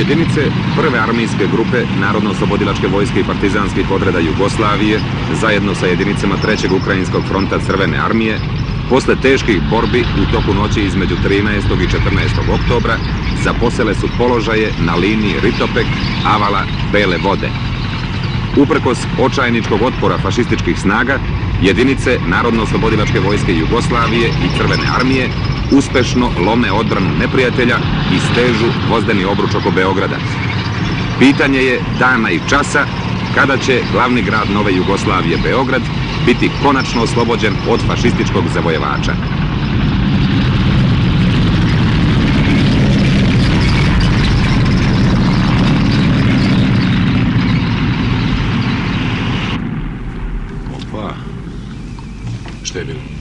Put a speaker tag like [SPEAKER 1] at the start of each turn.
[SPEAKER 1] Jedinice prve armijske grupe Narodno-oslobodilačke vojske i partizanskih odreda Jugoslavije zajedno sa jedinicama 3. Ukrajinskog fronta Crvene armije posle teških borbi u toku noći između 13. i 14. oktobra zaposele su položaje na liniji Ritopek-Avala-Bele vode. Uprkos očajničkog otpora fašističkih snaga, jedinice Narodno-oslobodilačke vojske Jugoslavije i Crvene armije uspešno lome odbranu neprijatelja i stežu vozdeni obruč oko Beograda. Pitanje je dana i časa kada će glavni grad nove Jugoslavije, Beograd, biti konačno oslobođen od fašističkog zavojevača.
[SPEAKER 2] Opa, šta je bilo?